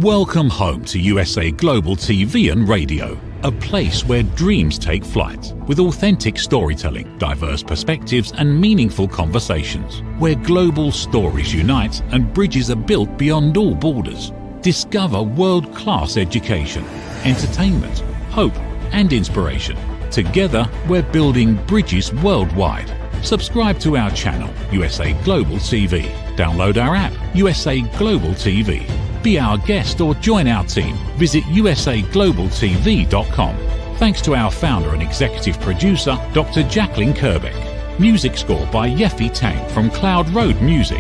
Welcome home to USA Global TV and Radio, a place where dreams take flight with authentic storytelling, diverse perspectives and meaningful conversations, where global stories unite and bridges are built beyond all borders. Discover world-class education, entertainment, hope and inspiration. Together, we're building bridges worldwide. Subscribe to our channel, USA Global TV. Download our app, USA Global TV. Be our guest or join our team. Visit usaglobaltv.com. Thanks to our founder and executive producer, Dr. Jacqueline Kerbeck. Music score by Yeffy Tang from Cloud Road Music.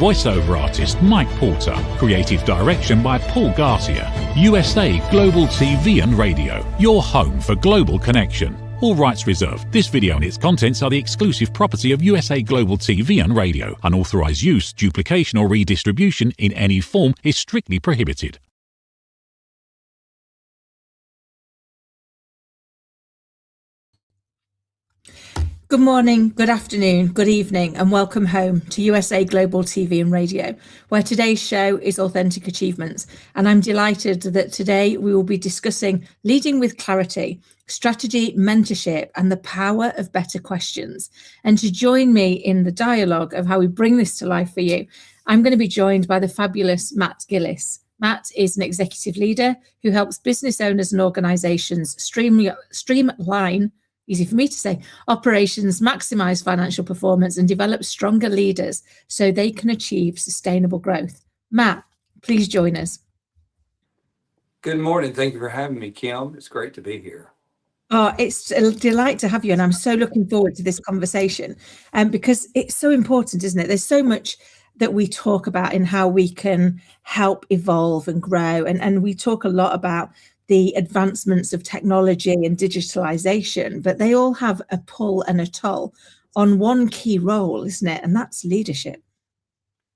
Voiceover artist Mike Porter. Creative direction by Paul Garcia. USA Global TV and Radio. Your home for global connection. All rights reserved. This video and its contents are the exclusive property of USA Global TV and Radio. Unauthorized use, duplication or redistribution in any form is strictly prohibited. Good morning, good afternoon, good evening, and welcome home to USA Global TV and Radio, where today's show is Authentic Achievements. And I'm delighted that today we will be discussing leading with clarity, strategy, mentorship, and the power of better questions. And to join me in the dialogue of how we bring this to life for you, I'm going to be joined by the fabulous Matt Gillis. Matt is an executive leader who helps business owners and organizations streamline, easy for me to say, operations, maximize financial performance, and develop stronger leaders so they can achieve sustainable growth. Matt, please join us. Good morning. Thank you for having me, Kim. It's great to be here. Oh, it's a delight to have you. And I'm so looking forward to this conversation because it's so important, isn't it? There's so much that we talk about in how we can help evolve and grow. And we talk a lot about the advancements of technology and digitalization, but they all have a pull and a toll on one key role, isn't it? And that's leadership.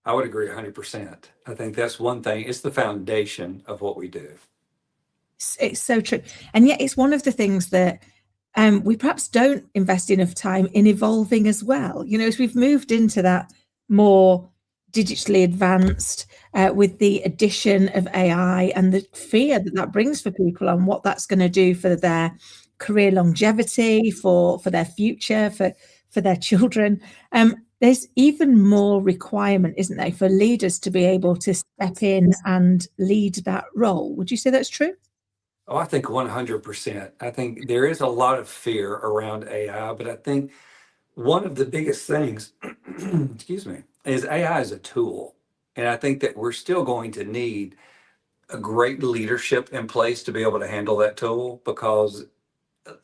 I would agree 100%. I think that's one thing. It's the foundation of what we do. It's so true. And yet it's one of the things that we perhaps don't invest enough time in evolving as well. You know, as we've moved into that more digitally advanced with the addition of AI and the fear that that brings for people on what that's going to do for their career longevity, for their future, for their children. There's even more requirement, isn't there, for leaders to be able to step in and lead that role. Would you say that's true? Oh, I think 100%. I think there is a lot of fear around AI, but I think one of the biggest things, excuse me, is AI is a tool. And I think that we're still going to need a great leadership in place to be able to handle that tool, because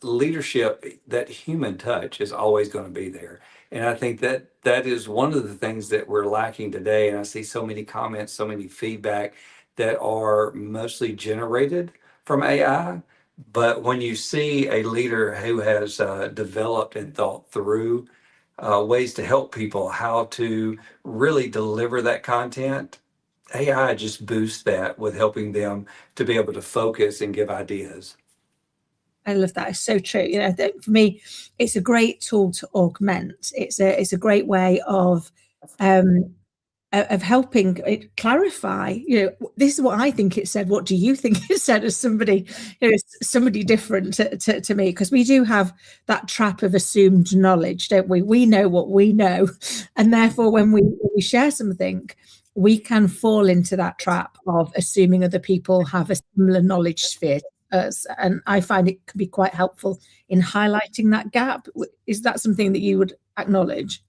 leadership, that human touch is always going to be there. And I think that that is one of the things that we're lacking today. And I see so many comments, so many feedback that are mostly generated from AI. But when you see a leader who has developed and thought through ways to help people how to really deliver that content, AI just boosts that with helping them to be able to focus and give ideas. I love that. It's so true. You know, I think for me, it's a great tool to augment. It's a great way of helping it clarify. You know, this is what I think it said. What do you think it said? As somebody, you know, somebody different to me, because we do have that trap of assumed knowledge, don't we? We know what we know, and therefore, when we share something, we can fall into that trap of assuming other people have a similar knowledge sphere to us. And I find it can be quite helpful in highlighting that gap. Is that something that you would acknowledge?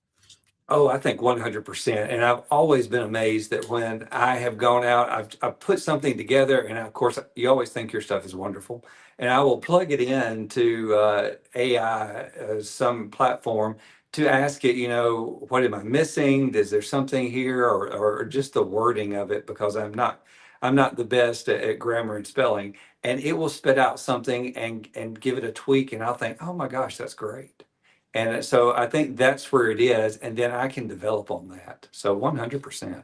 Oh, I think 100%. And I've always been amazed that when I have gone out, I've put something together, and of course, you always think your stuff is wonderful, and I will plug it into AI, some platform, to ask it, you know, what am I missing? Is there something here, or just the wording of it? Because I'm not the best at grammar and spelling, and it will spit out something and give it a tweak, and I'll think, oh my gosh, that's great. And so I think that's where it is, and then I can develop on that. So 100%.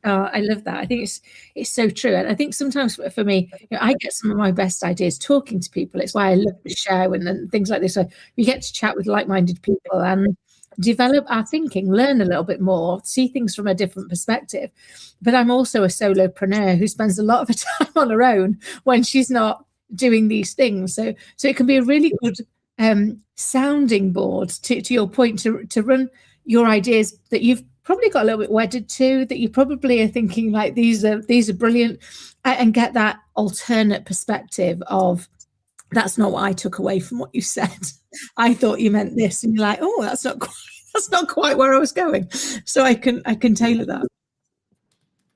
Oh, I love that. I think it's so true. And I think sometimes for me, you know, I get some of my best ideas talking to people. It's why I love the show and things like this. So you get to chat with like-minded people, and develop our thinking, learn a little bit more, see things from a different perspective. But I'm also a solopreneur who spends a lot of her time on her own when she's not doing these things. So it can be a really good sounding board to your point, to run your ideas that you've probably got a little bit wedded to, that you probably are thinking like these are brilliant, and get that alternate perspective of, that's not what I took away from what you said. I thought you meant this, and you're like, oh, that's not quite where I was going. So I can tailor that.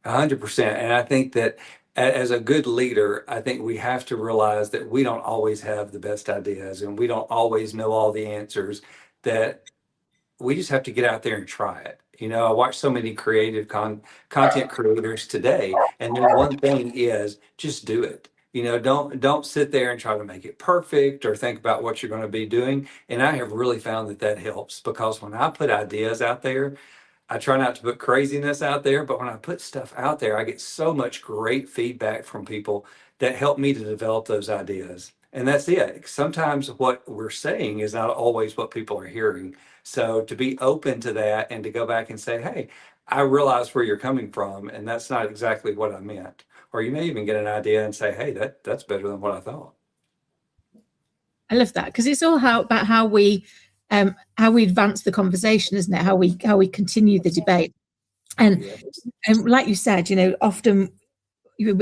100%. And I think that as a good leader, I think we have to realize that we don't always have the best ideas and we don't always know all the answers, that we just have to get out there and try it. You know, I watch so many creative content creators today, and their one thing is just do it. You know, don't sit there and try to make it perfect or think about what you're going to be doing. And I have really found that helps, because when I put ideas out there, I try not to put craziness out there, but when I put stuff out there, I get so much great feedback from people that help me to develop those ideas. And that's it. Sometimes what we're saying is not always what people are hearing. So to be open to that and to go back and say, hey, I realize where you're coming from, and that's not exactly what I meant. Or you may even get an idea and say, hey, that's better than what I thought. I love that, because it's all about how we advance the conversation, isn't it? How we continue the debate. And like you said, you know, often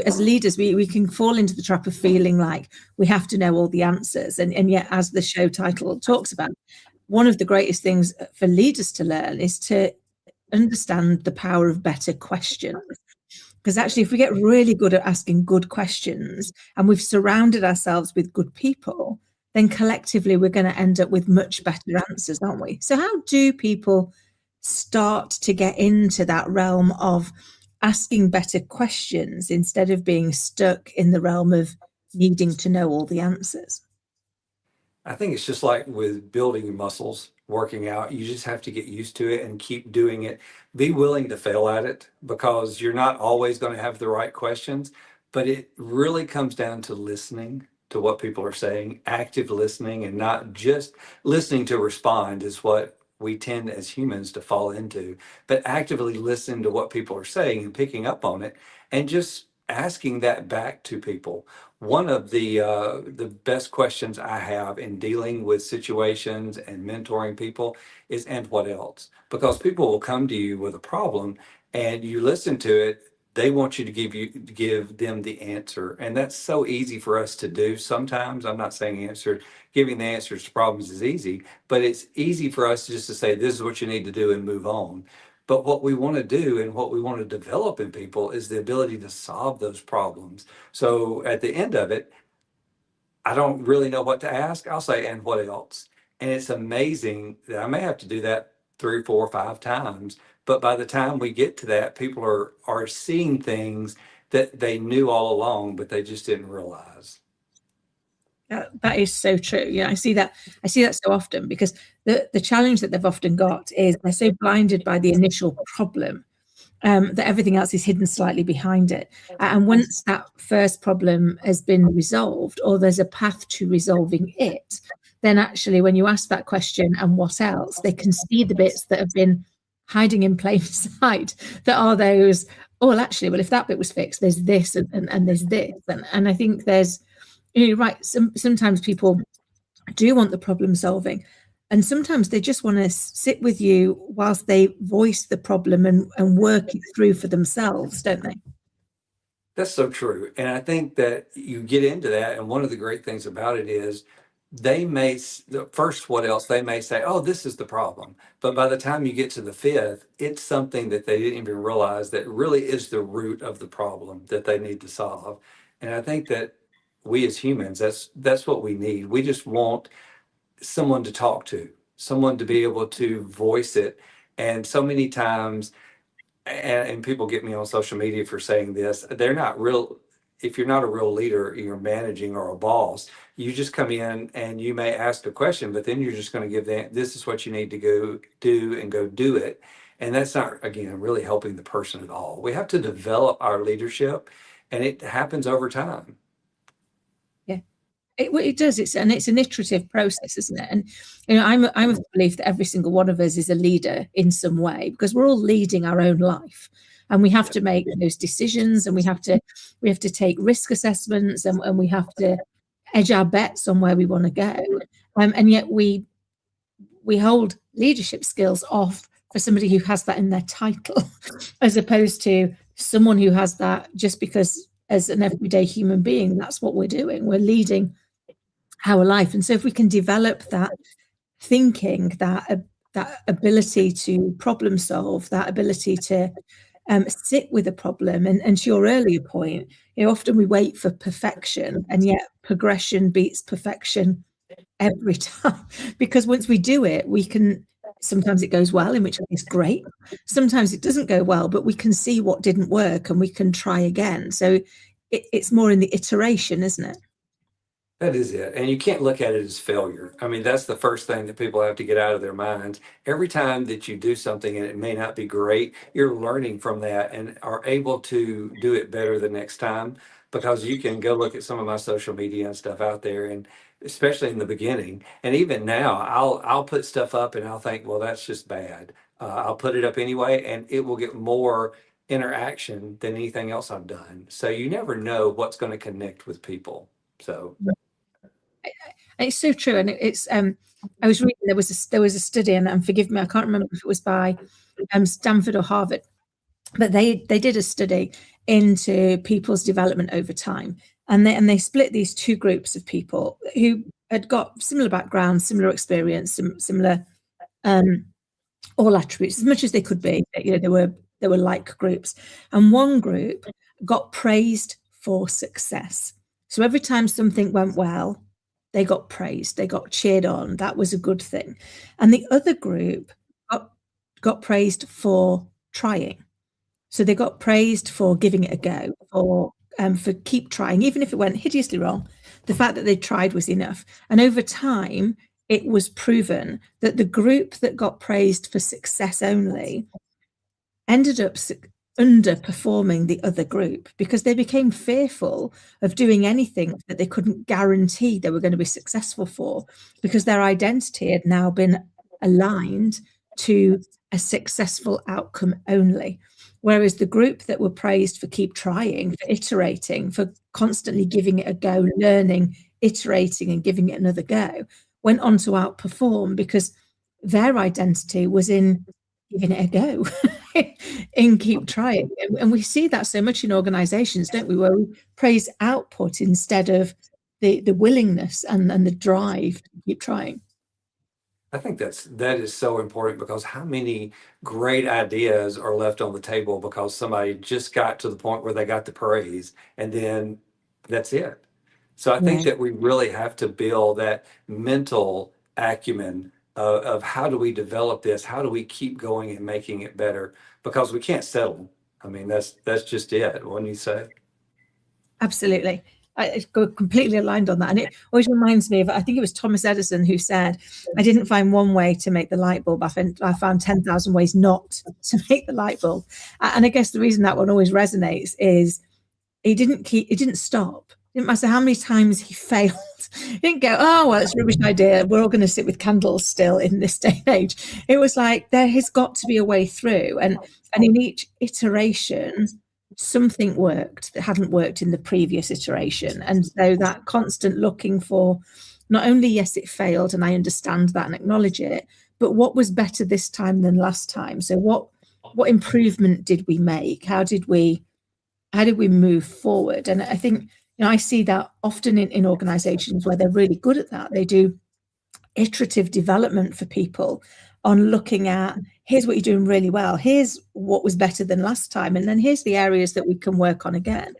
as leaders, we can fall into the trap of feeling like we have to know all the answers. And yet, as the show title talks about, one of the greatest things for leaders to learn is to understand the power of better questions. Because actually, if we get really good at asking good questions and we've surrounded ourselves with good people, then collectively we're going to end up with much better answers, aren't we? So how do people start to get into that realm of asking better questions instead of being stuck in the realm of needing to know all the answers? I think it's just like with building your muscles, working out. You just have to get used to it and keep doing it. Be willing to fail at it, because you're not always going to have the right questions. But it really comes down to listening to what people are saying, active listening, and not just listening to respond is what we tend as humans to fall into, but actively listening to what people are saying and picking up on it and just asking that back to people. One of the best questions I have in dealing with situations and mentoring people is, and what else? Because people will come to you with a problem and you listen to it, they want you to give them the answer. And that's so easy for us to do sometimes. I'm not saying giving the answers to problems is easy, but it's easy for us just to say, this is what you need to do and move on. But what we want to do and what we want to develop in people is the ability to solve those problems. So at the end of it, I don't really know what to ask. I'll say, and what else? And it's amazing that I may have to do that 3, 4, 5 times. But by the time we get to that, people are seeing things that they knew all along, but they just didn't realize. That is so true. Yeah, I see that so often, because the challenge that they've often got is they're so blinded by the initial problem, that everything else is hidden slightly behind it. And once that first problem has been resolved, or there's a path to resolving it, then actually when you ask that question, and what else, they can see the bits that have been hiding in plain sight, that are those, oh, well, actually, well, if that bit was fixed, there's this and there's this. And I think there's, you're right, sometimes people do want the problem solving, and sometimes they just want to sit with you whilst they voice the problem and work it through for themselves, don't they? That's so true. And I think that you get into that. And one of the great things about it is the first, what else? They may say, oh, this is the problem. But by the time you get to the fifth, it's something that they didn't even realize that really is the root of the problem that they need to solve. And I think that we as humans, that's what we need. We just want someone to talk to, someone to be able to voice it. And so many times, and people get me on social media for saying this, they're not real. If you're not a real leader, you're managing or a boss, you just come in and you may ask a question, but then you're just going to give this is what you need to go do and go do it. And that's not, again, really helping the person at all. We have to develop our leadership, and it happens over time. Yeah. It does. It's an iterative process, isn't it? And I'm of the belief that every single one of us is a leader in some way, because we're all leading our own life, and we have to make those decisions, and we have to take risk assessments, and we have to edge our bets on where we want to go. And yet we hold leadership skills off for somebody who has that in their title, as opposed to someone who has that just because, as an everyday human being, that's what we're doing. We're leading our life. And so if we can develop that thinking, that ability to problem solve, that ability to sit with a problem, and to your earlier point, often we wait for perfection, and yet progression beats perfection every time. Because once we do it, we can, sometimes it goes well, in which case great, sometimes it doesn't go well, but we can see what didn't work and we can try again. So it's more in the iteration, isn't it? That is it. And you can't look at it as failure. I mean, that's the first thing that people have to get out of their minds. Every time that you do something and it may not be great, you're learning from that and are able to do it better the next time. Because you can go look at some of my social media and stuff out there, and especially in the beginning, and even now, I'll put stuff up and I'll think, well, that's just bad. I'll put it up anyway, and it will get more interaction than anything else I've done. So you never know what's going to connect with people. So It's so true. And it's I was reading, there was a study, and forgive me, I can't remember if it was by Stanford or Harvard, but they did a study into people's development over time, and they split these two groups of people who had got similar backgrounds, similar experience, similar all attributes, as much as they could be. They were like groups, and one group got praised for success. So every time something went well, they got praised, they got cheered on. That was a good thing. And the other group got praised for trying. So they got praised for giving it a go, for keep trying, even if it went hideously wrong. The fact that they tried was enough. And over time, it was proven that the group that got praised for success only ended up underperforming the other group, because they became fearful of doing anything that they couldn't guarantee they were going to be successful for, because their identity had now been aligned to a successful outcome only. Whereas the group that were praised for keep trying, for iterating, for constantly giving it a go, learning, iterating, and giving it another go, went on to outperform, because their identity was in giving it a go, in keep trying. And we see that so much in organizations, don't we, where we praise output instead of the willingness and the drive to keep trying. I think that is so important, because how many great ideas are left on the table because somebody just got to the point where they got the praise, and then that's it. So I think that we really have to build that mental acumen of how do we develop this? How do we keep going and making it better? Because we can't settle. I mean, that's just it. What do you say? Absolutely. I go completely aligned on that. And it always reminds me of, I think it was Thomas Edison who said, I didn't find one way to make the light bulb. I found 10,000 ways not to make the light bulb. And I guess the reason that one always resonates is he didn't stop. It didn't matter how many times he failed. He didn't go, oh, well, it's a rubbish idea. We're all going to sit with candles still in this day and age. It was like, there has got to be a way through. And in each iteration, something worked that hadn't worked in the previous iteration. And so that constant looking for, not only, yes, it failed, and I understand that and acknowledge it, but what was better this time than last time? So what improvement did we make? How did we move forward? And I think, I see that often in organizations where they're really good at that. They do iterative development for people on looking at, here's what you're doing really well, here's what was better than last time, and then here's the areas that we can work on again.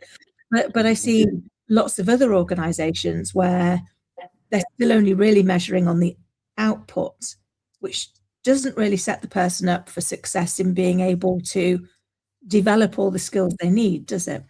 But I see lots of other organizations where they're still only really measuring on the output, which doesn't really set the person up for success in being able to develop all the skills they need, does it?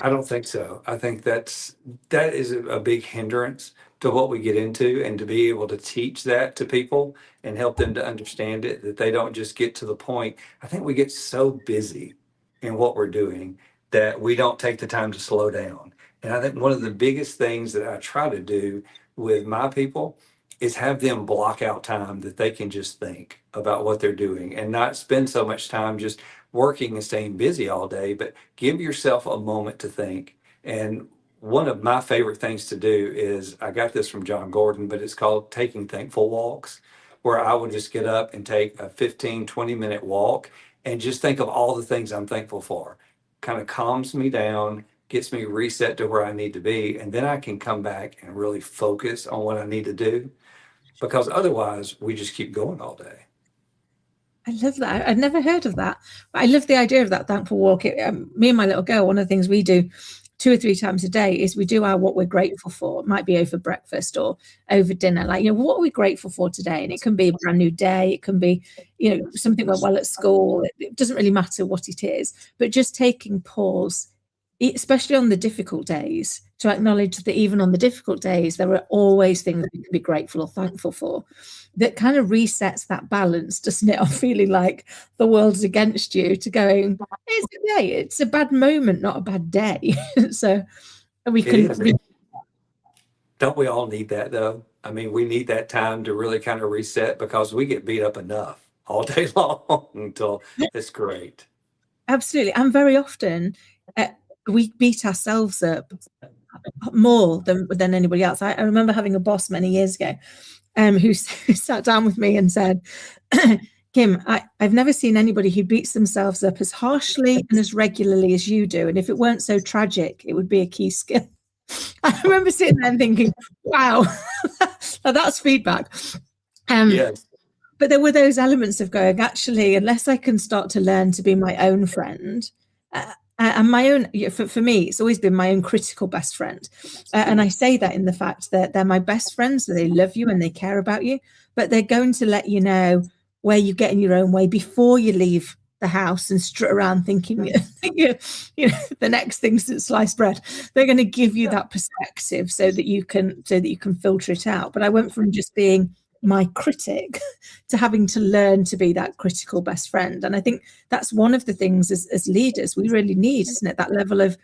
I don't think so. I think that is a big hindrance to what we get into, and to be able to teach that to people and help them to understand it, that they don't just get to the point. I think we get so busy in what we're doing that we don't take the time to slow down And I think one of the biggest things that I try to do with my people is have them block out time that they can just think about what they're doing and not spend so much time just working and staying busy all day, but give yourself a moment to think. And one of my favorite things to do is I got this from John Gordon, but it's called taking thankful walks, where I would just get up and take a 15, 20-minute walk and just think of all the things I'm thankful for. Kind of calms me down, gets me reset to where I need to be, and then I can come back and really focus on what I need to do, because otherwise we just keep going all day. I love that. I'd never heard of that. But I love the idea of that thankful walk. Me and my little girl, one of the things we do 2 or 3 times a day is we do our what we're grateful for. It might be over breakfast or over dinner. Like, what are we grateful for today? And it can be a brand new day. It can be, something went well at school. It doesn't really matter what it is, but just taking pause, especially on the difficult days, to acknowledge that even on the difficult days, there are always things we can be grateful or thankful for. That kind of resets that balance, doesn't it? Of feeling like the world's against you, to going, it's okay, it's a bad moment, not a bad day. So we can. Don't we all need that though? I mean, we need that time to really kind of reset, because we get beat up enough all day long until it's great. Absolutely. And very often we beat ourselves up more than anybody else. I remember having a boss many years ago who sat down with me and said, Kim, I've never seen anybody who beats themselves up as harshly and as regularly as you do. And if it weren't so tragic, it would be a key skill. I remember sitting there and thinking, wow, that's feedback. Yes. But there were those elements of going, actually, unless I can start to learn to be my own friend, and my own, for me, it's always been my own critical best friend. And I say that in the fact that they're my best friends, so they love you and they care about you, but they're going to let you know where you get in your own way before you leave the house and strut around thinking, the next thing's sliced bread. They're going to give you that perspective so that you can filter it out. But I went from just being my critic to having to learn to be that critical best friend. And I think that's one of the things as leaders we really need, isn't it? That level of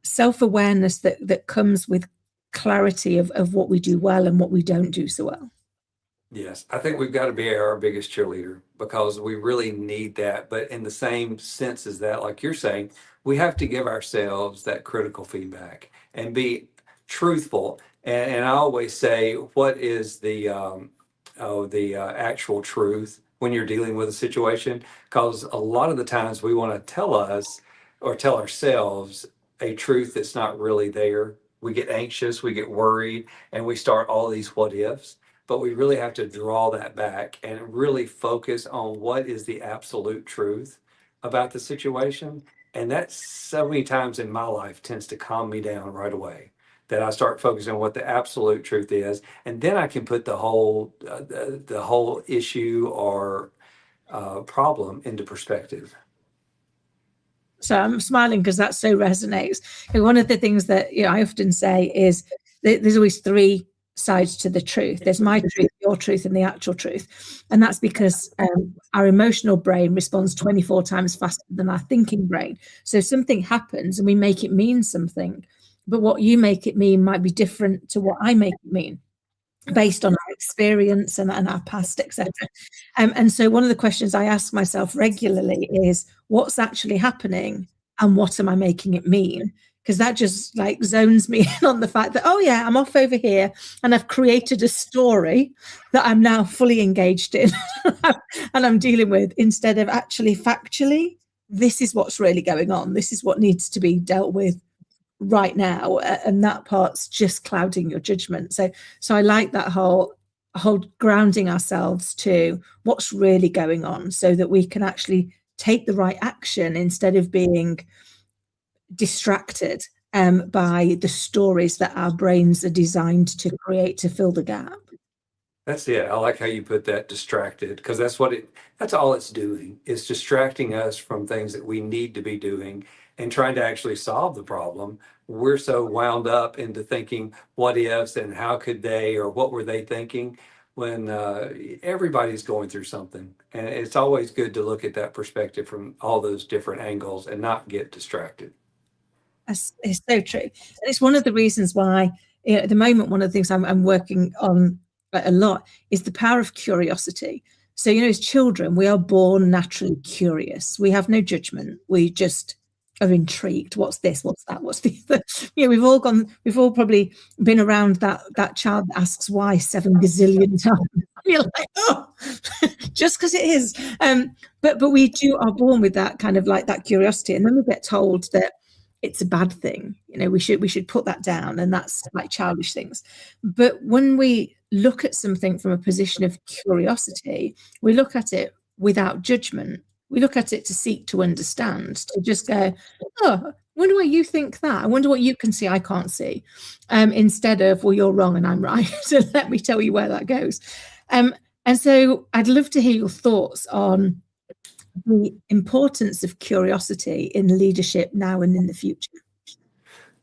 self-awareness that comes with clarity of what we do well and what we don't do so well. Yes, I think we've got to be our biggest cheerleader, because we really need that. But in the same sense as that, like you're saying, we have to give ourselves that critical feedback and be truthful. And I always say, what is the actual truth when you're dealing with a situation? Because a lot of the times we want to tell us or tell ourselves a truth that's not really there. We get anxious, we get worried, and we start all these what ifs. But we really have to draw that back and really focus on what is the absolute truth about the situation. And that so many times in my life tends to calm me down right away, that I start focusing on what the absolute truth is. And then I can put the whole issue or problem into perspective. So I'm smiling because that so resonates. And one of the things that I often say is there's always 3 sides to the truth. There's my truth, your truth, and the actual truth. And that's because our emotional brain responds 24 times faster than our thinking brain. So something happens and we make it mean something, but what you make it mean might be different to what I make it mean, based on our experience and our past, etc. And so one of the questions I ask myself regularly is, what's actually happening and what am I making it mean? Because that just like zones me in on the fact that, oh yeah, I'm off over here and I've created a story that I'm now fully engaged in and I'm dealing with, instead of actually factually, this is what's really going on. This is what needs to be dealt with right now. And that part's just clouding your judgment. So I like that whole grounding ourselves to what's really going on, so that we can actually take the right action instead of being distracted by the stories that our brains are designed to create to fill the gap. That's it. I like how you put that, distracted, because that's all it's doing, is distracting us from things that we need to be doing and trying to actually solve the problem. We're so wound up into thinking what ifs and how could they, or what were they thinking, when everybody's going through something. And it's always good to look at that perspective from all those different angles and not get distracted. It's so true. And it's one of the reasons why, at the moment, one of the things I'm working on a lot is the power of curiosity. So, as children, we are born naturally curious. We have no judgment. We just are intrigued. What's this? What's that? What's the other? We've all probably been around that child that asks why 7 gazillion times. You're like, oh, just because it is. But we are born with that kind of like that curiosity, and then we get told that it's a bad thing. We should put that down, and that's like childish things. But when we look at something from a position of curiosity, we look at it without judgment. We look at it to seek to understand, to just go, oh, I wonder why you think that. I wonder what you can see I can't see. Instead of, well, you're wrong and I'm right. So let me tell you where that goes. And so I'd love to hear your thoughts on the importance of curiosity in leadership now and in the future.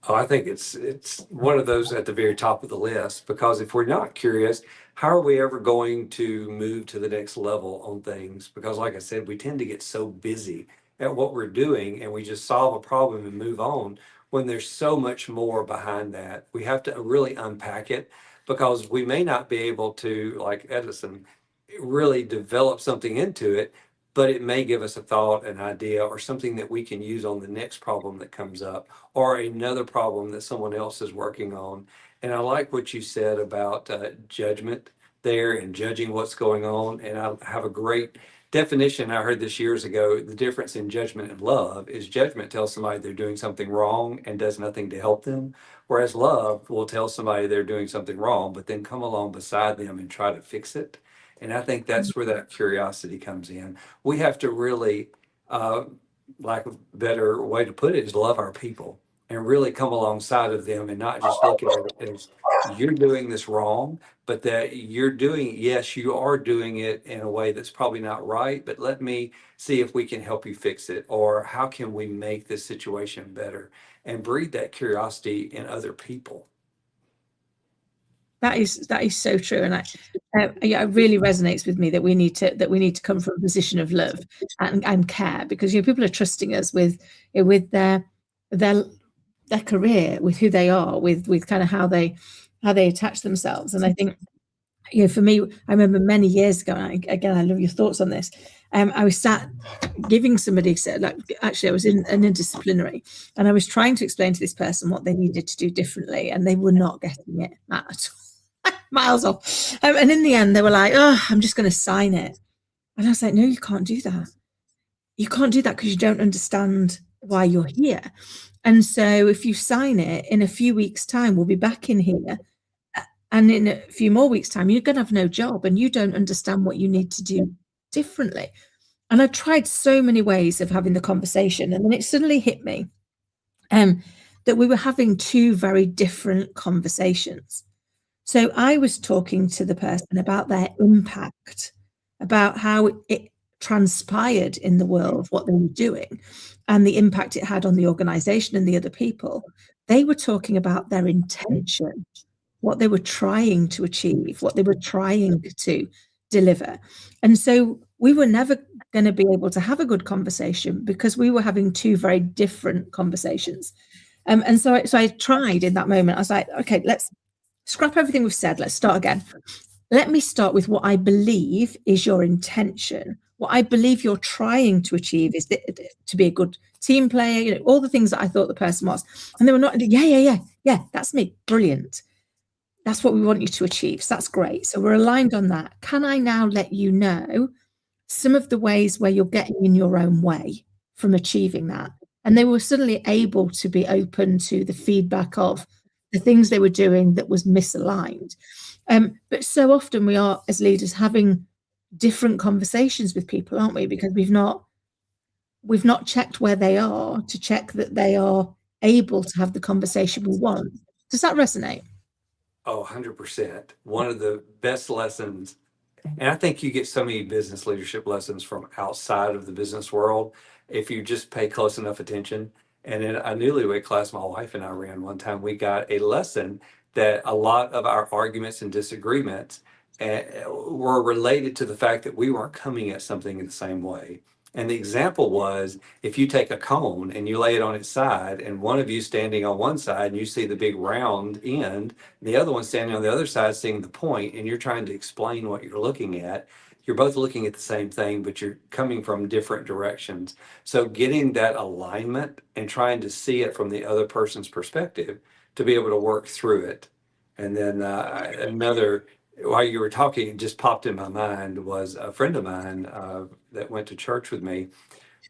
Oh, I think it's one of those at the very top of the list, because if we're not curious, how are we ever going to move to the next level on things? Because like I said, we tend to get so busy at what we're doing and we just solve a problem and move on, when there's so much more behind that. We have to really unpack it, because we may not be able to, like Edison, really develop something into it, but it may give us a thought, an idea, or something that we can use on the next problem that comes up, or another problem that someone else is working on. And I like what you said about judgment there and judging what's going on. And I have a great definition. I heard this years ago. The difference in judgment and love is judgment tells somebody they're doing something wrong and does nothing to help them, whereas love will tell somebody they're doing something wrong, but then come along beside them and try to fix it. And I think that's where that curiosity comes in. We have to really, uh, like a better way to put it is love our people and really come alongside of them, and not just look at it as you're doing this wrong, but that you're doing, yes, you are doing it in a way that's probably not right, but let me see if we can help you fix it, or how can we make this situation better, and breed that curiosity in other people. That is so true, and yeah, it really resonates with me that we need to come from a position of love and care, because people are trusting us with their career, with who they are, with kind of how they attach themselves. And I think, for me, I remember many years ago, and again, I love your thoughts on this. I was sat giving somebody, actually I was in an interdisciplinary, and I was trying to explain to this person what they needed to do differently, and they were not getting it at all. Miles off. And in the end, they were like, oh, I'm just going to sign it. And I was like, no, you can't do that. You can't do that because you don't understand why you're here. And so if you sign it, in a few weeks' time, we'll be back in here. And in a few more weeks' time, you're going to have no job and you don't understand what you need to do differently. And I tried so many ways of having the conversation. And then it suddenly hit me that we were having two very different conversations. So I was talking to the person about their impact, about how it transpired in the world, what they were doing, and the impact it had on the organization and the other people. They were talking about their intention, what they were trying to achieve, what they were trying to deliver. And so we were never going to be able to have a good conversation because we were having two very different conversations. And so I tried in that moment. I was like, okay, let's scrap everything we've said. Let's start again. Let me start with what I believe is your intention. What I believe you're trying to achieve is to be a good team player, all the things that I thought the person was. And they were not, yeah, that's me. Brilliant. That's what we want you to achieve. So that's great. So we're aligned on that. Can I now let you know some of the ways where you're getting in your own way from achieving that? And they were suddenly able to be open to the feedback of the things they were doing that was misaligned. But so often we are, as leaders, having different conversations with people, aren't we? Because we've not checked where they are to check that they are able to have the conversation we want. Does that resonate? Oh, 100%. One of the best lessons, and I think you get so many business leadership lessons from outside of the business world if you just pay close enough attention. And in a newlywed class my wife and I ran one time, we got a lesson that a lot of our arguments and disagreements were related to the fact that we weren't coming at something in the same way. And the example was, if you take a cone and you lay it on its side, and one of you standing on one side and you see the big round end, the other one standing on the other side seeing the point, and you're trying to explain what you're looking at, you're both looking at the same thing, but you're coming from different directions. So getting that alignment and trying to see it from the other person's perspective to be able to work through it. And then another, while you were talking, it just popped in my mind, was a friend of mine that went to church with me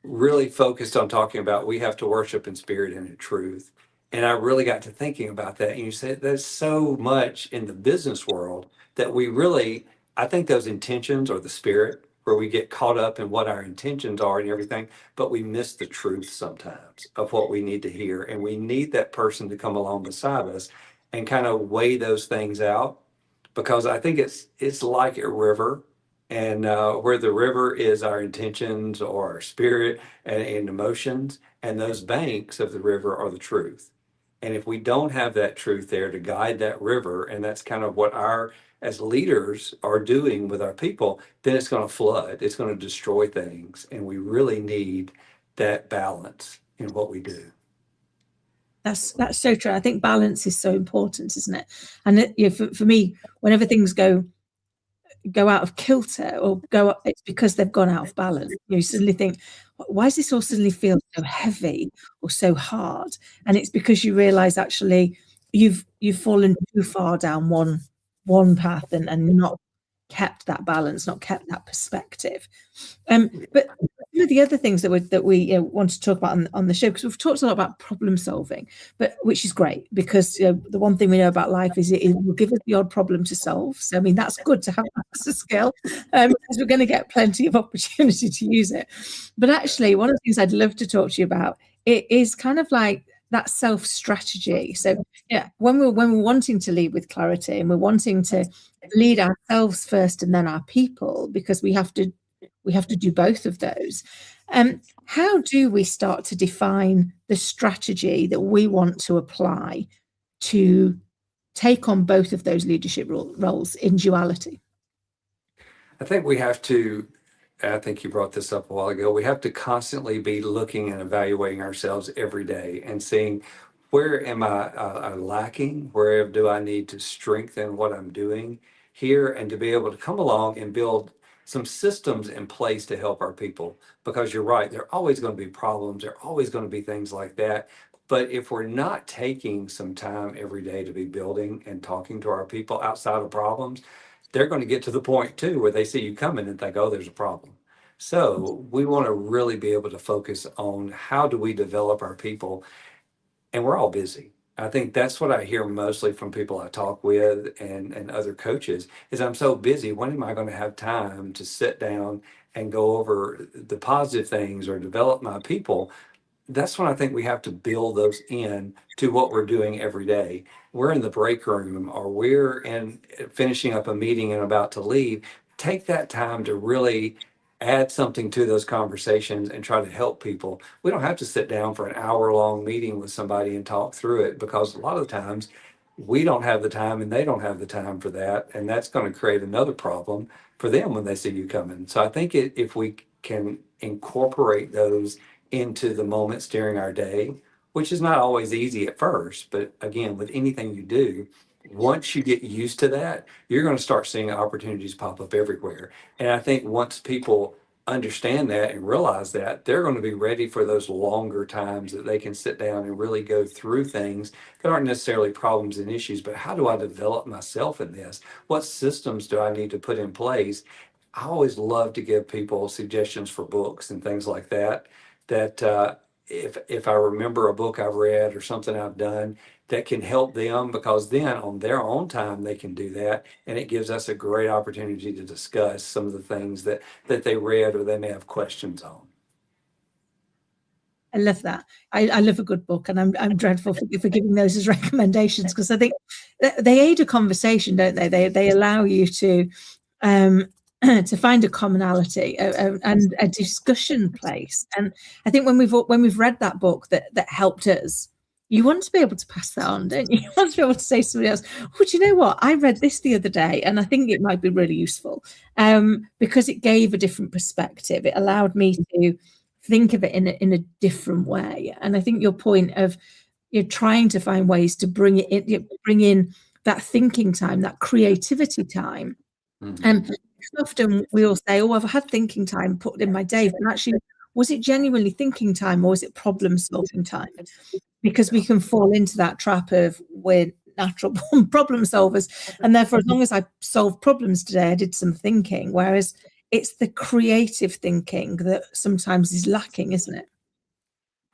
really focused on talking about we have to worship in spirit and in truth. And I really got to thinking about that. And you said there's so much in the business world that we really, I think those intentions or the spirit, where we get caught up in what our intentions are and everything, but we miss the truth sometimes of what we need to hear. And we need that person to come along beside us and kind of weigh those things out, because I think it's like a river, and where the river is our intentions or our spirit and emotions, and those banks of the river are the truth. And if we don't have that truth there to guide that river, and that's kind of what our as leaders are doing with our people, then it's going to flood, it's going to destroy things, and we really need that balance in what we do. That's so true. I think balance is so important, isn't it? And for me, whenever things go out of kilter or go up, it's because they've gone out of balance. You suddenly think, why does this all suddenly feel so heavy or so hard? And it's because you realize actually you've fallen too far down one path and not kept that balance, not kept that perspective. But one of the other things that we want to talk about on the show, because we've talked a lot about problem solving, but which is great, because the one thing we know about life is it will give us the odd problem to solve. So I mean, that's good to have as a skill, because we're going to get plenty of opportunity to use it. But actually, one of the things I'd love to talk to you about, it is kind of like that self strategy. So yeah, when we're wanting to lead with clarity, and we're wanting to lead ourselves first and then our people, because we have to do both of those. How do we start to define the strategy that we want to apply to take on both of those leadership roles in duality? I think we have to, I think you brought this up a while ago, we have to constantly be looking and evaluating ourselves every day and seeing, where am I lacking? Where do I need to strengthen what I'm doing here? And to be able to come along and build some systems in place to help our people. Because you're right, there are always going to be problems. There are always going to be things like that. But if we're not taking some time every day to be building and talking to our people outside of problems, they're going to get to the point too where they see you coming and think, oh, there's a problem. So we want to really be able to focus on how do we develop our people, and we're all busy. I think that's what I hear mostly from people I talk with and other coaches is, I'm so busy. When am I going to have time to sit down and go over the positive things or develop my people? That's when I think we have to build those in to what we're doing every day. We're in the break room, or we're in finishing up a meeting and about to leave. Take that time to really add something to those conversations and try to help people. We don't have to sit down for an hour-long meeting with somebody and talk through it, because a lot of the times we don't have the time and they don't have the time for that. And that's going to create another problem for them when they see you coming. So I think if we can incorporate those into the moments during our day, which is not always easy at first, but again, with anything you do, once you get used to that, you're going to start seeing opportunities pop up everywhere. And I think once people understand that and realize that, they're going to be ready for those longer times that they can sit down and really go through things that aren't necessarily problems and issues, but how do I develop myself in this? What systems do I need to put in place? I always love to give people suggestions for books and things like that, if I remember a book I've read or something I've done that can help them, because then on their own time they can do that, and it gives us a great opportunity to discuss some of the things that they read or they may have questions on. I love that. I love a good book, and I'm dreadful for giving those as recommendations, because I think they aid a conversation, don't they? They allow you to to find a commonality and a discussion place. And I think when we've read that book that helped us, you want to be able to pass that on, don't you? You want to be able to say to somebody else, oh, do you know what? I read this the other day and I think it might be really useful, because it gave a different perspective. It allowed me to think of it in a different way. And I think your point of you're trying to find ways to bring in that thinking time, that creativity time. And often we all say, oh, I've had thinking time put in my day, but actually, was it genuinely thinking time or was it problem solving time? Because we can fall into that trap of we're natural problem solvers, and therefore as long as I solved problems today, I did some thinking, whereas it's the creative thinking that sometimes is lacking, isn't it?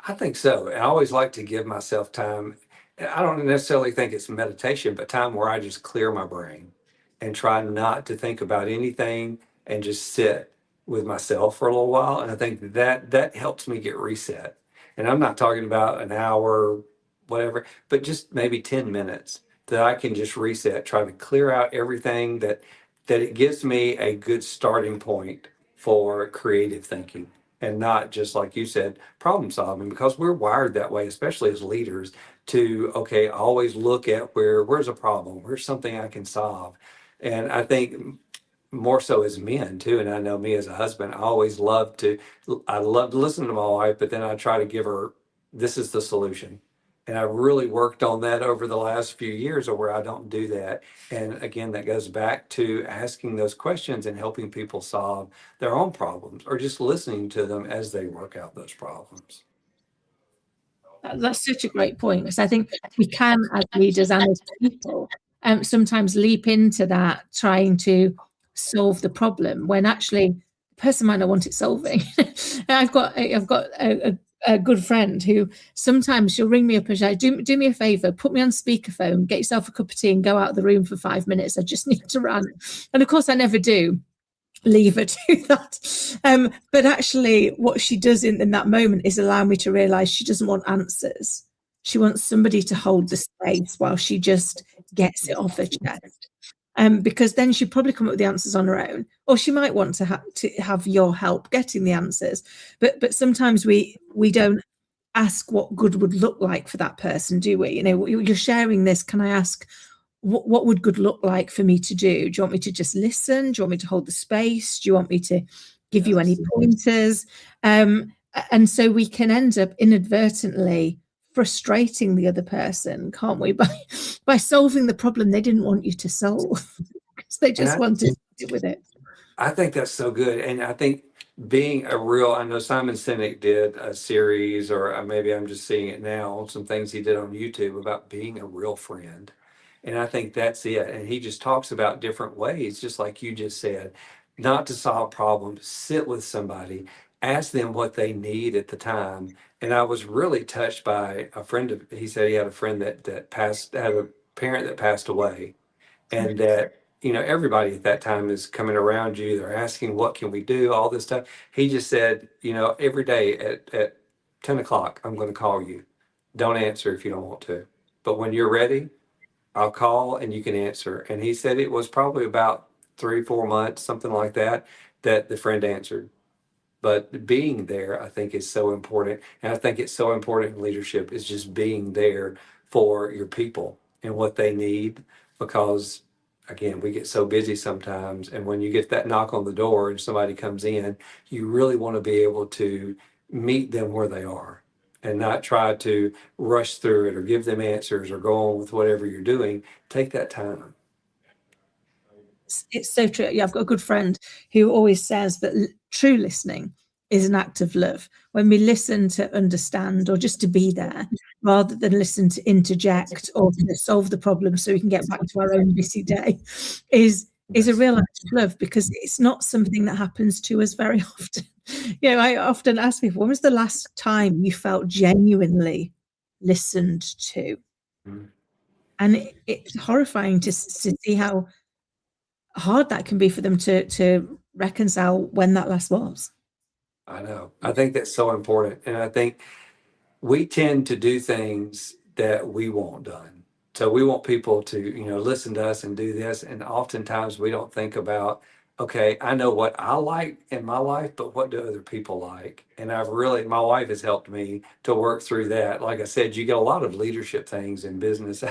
I think so. I always like to give myself time. I don't necessarily think it's meditation, but time where I just clear my brain and try not to think about anything and just sit with myself for a little while. And I think that helps me get reset. And I'm not talking about an hour, whatever, but just maybe 10 minutes that I can just reset, try to clear out everything that it gives me a good starting point for creative thinking and not just like you said, problem solving, because we're wired that way, especially as leaders, to okay, always look at where's a problem, where's something I can solve. And I think more so as men too, and I know me as a husband, I love to listen to my wife, but then I try to give her, this is the solution. And I really worked on that over the last few years of where I don't do that. And again, that goes back to asking those questions and helping people solve their own problems or just listening to them as they work out those problems. That's such a great point, because I think we can, as leaders and as people, sometimes leap into that trying to solve the problem when actually the person might not want it solving. I've got a good friend who sometimes she'll ring me up and say, do me a favor, put me on speakerphone, get yourself a cup of tea and go out of the room for 5 minutes. I just need to run. And of course I never do leave her to that. But actually what she does in that moment is allow me to realize she doesn't want answers. She wants somebody to hold the space while she just gets it off her chest. Because then she'd probably come up with the answers on her own, or she might want to have your help getting the answers. But sometimes we don't ask what good would look like for that person, do we? You know, you're sharing this. Can I ask what would good look like for me to do? Do you want me to just listen? Do you want me to hold the space? Do you want me to give you any pointers? And so we can end up inadvertently frustrating the other person, can't we, by solving the problem they didn't want you to solve, because they just wanted to deal with it. I think that's so good. And I think I know Simon Sinek did a series, or maybe I'm just seeing it now, some things he did on YouTube about being a real friend. And I think that's it. And he just talks about different ways, just like you just said, not to solve problems, sit with somebody, ask them what they need at the time. And I was really touched by he said he had a friend had a parent that passed away, and that, everybody at that time is coming around you. They're asking, what can we do? All this stuff. He just said, every day at 10 o'clock, I'm going to call you. Don't answer if you don't want to. But when you're ready, I'll call and you can answer. And he said it was probably about 3-4 months, something like that, that the friend answered. But being there, I think, is so important. And I think it's so important in leadership is just being there for your people and what they need. Because, again, we get so busy sometimes. And when you get that knock on the door and somebody comes in, you really want to be able to meet them where they are and not try to rush through it or give them answers or go on with whatever you're doing. Take that time. It's so true. Yeah, I've got a good friend who always says that true listening is an act of love. When we listen to understand or just to be there, rather than listen to interject or to solve the problem so we can get back to our own busy day, is a real act of love, because it's not something that happens to us very often. I often ask people, when was the last time you felt genuinely listened to? Mm. And it's horrifying to see how hard that can be for them to reconcile when that last was. I know. I think that's so important. And I think we tend to do things that we want done. So we want people to, listen to us and do this. And oftentimes we don't think about okay, I know what I like in my life, but what do other people like? And my wife has helped me to work through that. Like I said, you get a lot of leadership things in business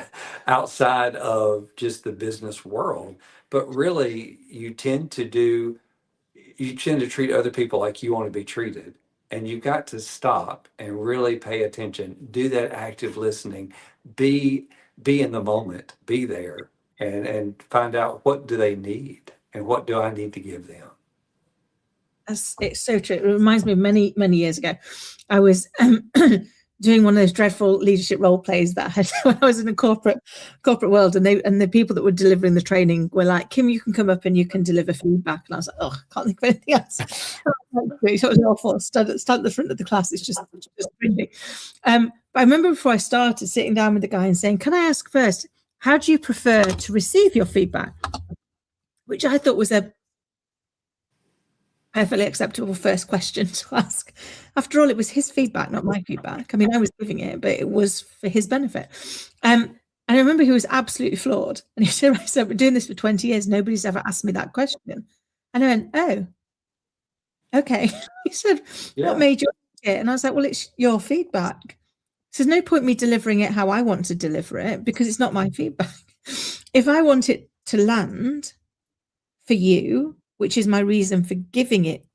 outside of just the business world, but really you tend to treat other people like you want to be treated. And you've got to stop and really pay attention, do that active listening, be be in the moment, be there, and find out what do they need and what do I need to give them. It's so true. It reminds me of many, many years ago. I was doing one of those dreadful leadership role plays that I had when I was in the corporate world, and the people that were delivering the training were like, "Kim, you can come up and you can deliver feedback." And I was like, "Oh, I can't think of anything else." So it was awful. Stand at the front of the class. It's just cringy. But I remember before I started sitting down with the guy and saying, "Can I ask first, how do you prefer to receive your feedback?" Which I thought was a perfectly acceptable first question to ask. After all, it was his feedback, not my feedback. I mean, I was giving it, but it was for his benefit. And I remember he was absolutely floored. And he said, I've been doing this for 20 years. Nobody's ever asked me that question. And I went, oh, okay. He said, what made you ask it? And I was like, well, it's your feedback. So there's no point me delivering it how I want to deliver it because it's not my feedback. If I want it to land for you, which is my reason for giving it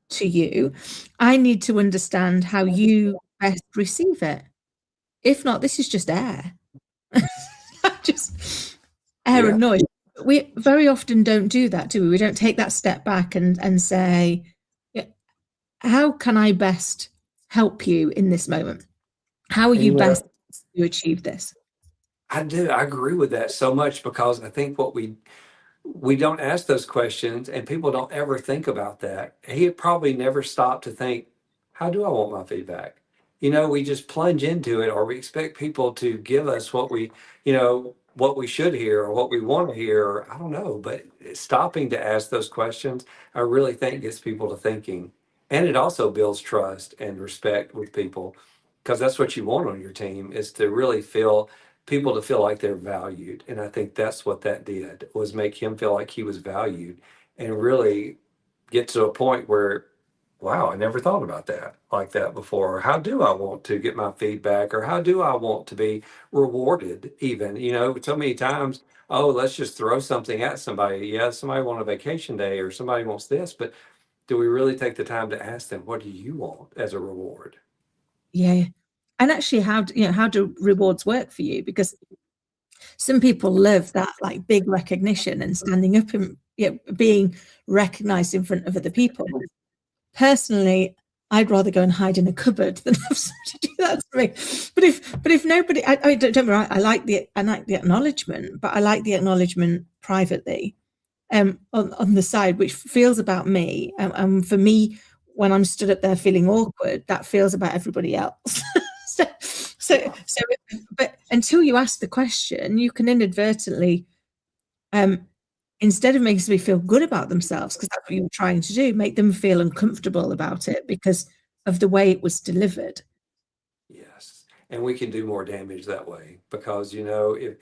to you, I need to understand how you best receive it. If not, this is just air. Just air and noise. We very often don't do that, do we? We don't take that step back and say, how can I best help you in this moment? How are you best to achieve this? I do. I agree with that so much because I think what we don't ask those questions and people don't ever think about that. He had probably never stopped to think, how do I want my feedback? We just plunge into it or we expect people to give us what we should hear or what we want to hear, or I don't know, but stopping to ask those questions, I really think gets people to thinking. And it also builds trust and respect with people because that's what you want on your team is to really feel people to feel like they're valued. And I think that's what that did was make him feel like he was valued and really get to a point where, wow, I never thought about that like that before. Or how do I want to get my feedback or how do I want to be rewarded even, so many times, oh, let's just throw something at somebody. Yeah, somebody wants a vacation day or somebody wants this, but do we really take the time to ask them, what do you want as a reward? Yeah. And actually, how do rewards work for you? Because some people love that like big recognition and standing up and being recognized in front of other people. Personally, I'd rather go and hide in a cupboard than have somebody do that to me. But if nobody, I don't get me wrong, I like the acknowledgement, but I like the acknowledgement privately, on the side, which feels about me. And for me, when I'm stood up there feeling awkward, that feels about everybody else. so, but until you ask the question, you can inadvertently, instead of making somebody feel good about themselves, because that's what you were trying to do, make them feel uncomfortable about it because of the way it was delivered. Yes. And we can do more damage that way because, if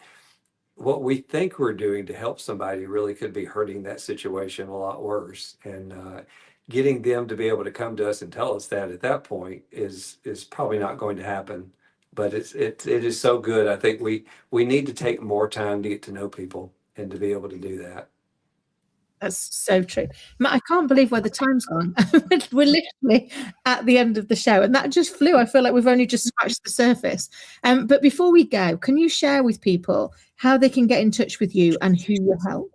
what we think we're doing to help somebody really could be hurting that situation a lot worse. And getting them to be able to come to us and tell us that at that point is probably not going to happen. But it is so good. I think we need to take more time to get to know people and to be able to do that. That's so true. Matt, I can't believe where the time's gone. We're literally at the end of the show, and that just flew. I feel like we've only just scratched the surface. But before we go, can you share with people how they can get in touch with you and who you help?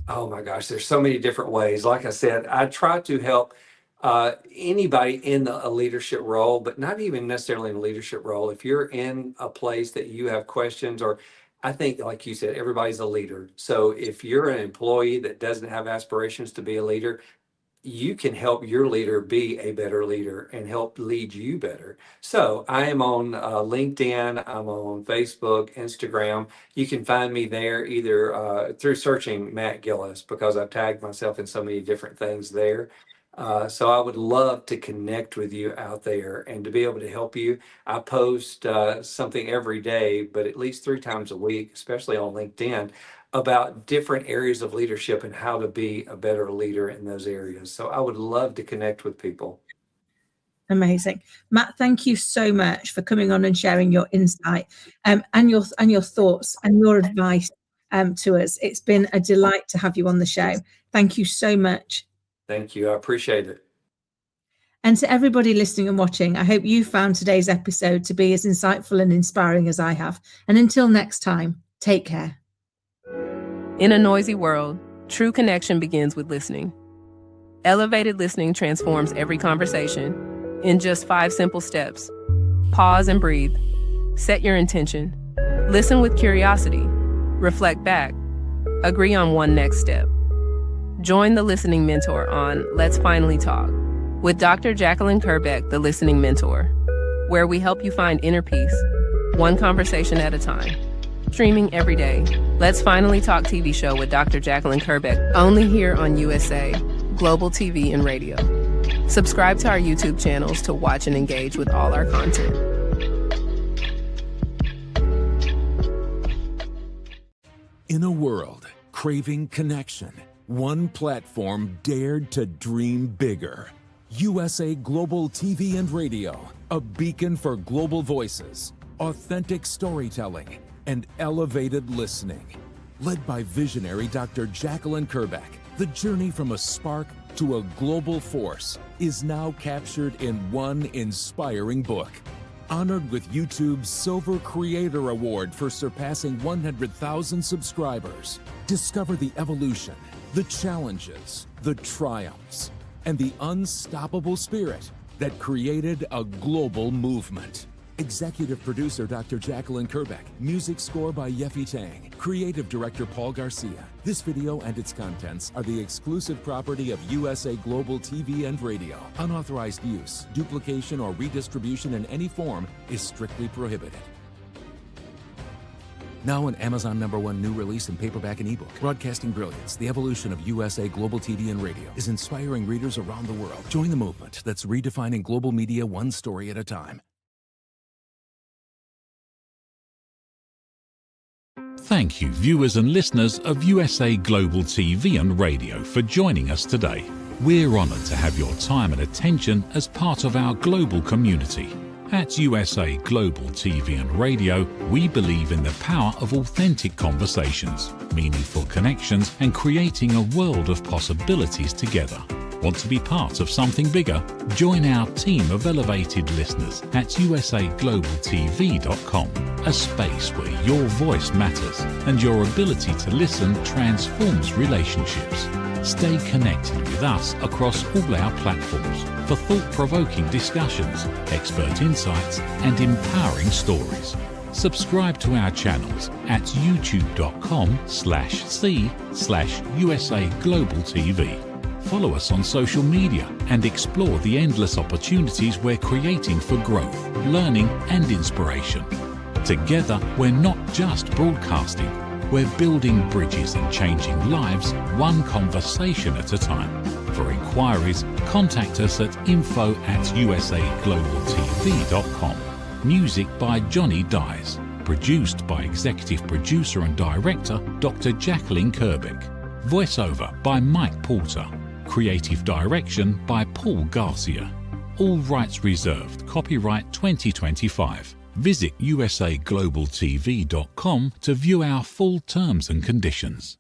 Oh my gosh, there's so many different ways. Like I said, I try to help anybody in a leadership role, but not even necessarily in a leadership role. If you're in a place that you have questions, or I think, like you said, everybody's a leader. So if you're an employee that doesn't have aspirations to be a leader, you can help your leader be a better leader and help lead you better. So I am on LinkedIn, I'm on Facebook, Instagram. You can find me there either through searching Matt Gillis because I've tagged myself in so many different things there. So I would love to connect with you out there and to be able to help you. I post something every day, but at least 3 times a week, especially on LinkedIn, about different areas of leadership and how to be a better leader in those areas. So I would love to connect with people. Amazing. Matt, thank you so much for coming on and sharing your insight and your thoughts and your advice to us. It's been a delight to have you on the show. Thank you so much. Thank you. I appreciate it. And to everybody listening and watching, I hope you found today's episode to be as insightful and inspiring as I have. And until next time, take care. In a noisy world, true connection begins with listening. Elevated listening transforms every conversation in just 5 simple steps. Pause and breathe. Set your intention. Listen with curiosity. Reflect back. Agree on one next step. Join the Listening Mentor on Let's Finally Talk with Dr. Jacqueline Kerbeck, the Listening Mentor, where we help you find inner peace, one conversation at a time. Streaming every day, Let's Finally Talk TV show with Dr. Jacqueline Kerbeck, only here on USA, Global TV and Radio. Subscribe to our YouTube channels to watch and engage with all our content. In a world craving connection, one platform dared to dream bigger. USA Global TV and Radio, a beacon for global voices, authentic storytelling, and elevated listening. Led by visionary Dr. Jacqueline Kerbeck, the journey from a spark to a global force is now captured in one inspiring book. Honored with YouTube's Silver Creator Award for surpassing 100,000 subscribers. Discover the evolution, the challenges, the triumphs, and the unstoppable spirit that created a global movement. Executive producer Dr. Jacqueline Kerbeck. Music score by Yeffy Tang. Creative director Paul Garcia. This video and its contents are the exclusive property of USA Global TV and Radio. Unauthorized use, duplication, or redistribution in any form is strictly prohibited. Now an Amazon #1 new release in paperback and ebook. Broadcasting Brilliance, the evolution of USA Global TV and Radio, is inspiring readers around the world. Join the movement that's redefining global media one story at a time. Thank you, viewers and listeners of USA Global TV and Radio, for joining us today. We're honoured to have your time and attention as part of our global community. At USA Global TV and Radio, we believe in the power of authentic conversations, meaningful connections, and creating a world of possibilities together. Want to be part of something bigger? Join our team of elevated listeners at usaglobaltv.com, a space where your voice matters and your ability to listen transforms relationships. Stay connected with us across all our platforms for thought-provoking discussions, expert insights, and empowering stories. Subscribe to our channels at youtube.com/c/USA-Global-TV. Follow us on social media and explore the endless opportunities we're creating for growth, learning, and inspiration. Together, we're not just broadcasting, we're building bridges and changing lives one conversation at a time. For inquiries, contact us at info@usaglobaltv.com. Music by Johnny Dies. Produced by Executive Producer and Director Dr. Jacqueline Kerbeck. Voiceover by Mike Porter. Creative Direction by Paul Garcia. All rights reserved. Copyright 2025. Visit usaglobaltv.com to view our full terms and conditions.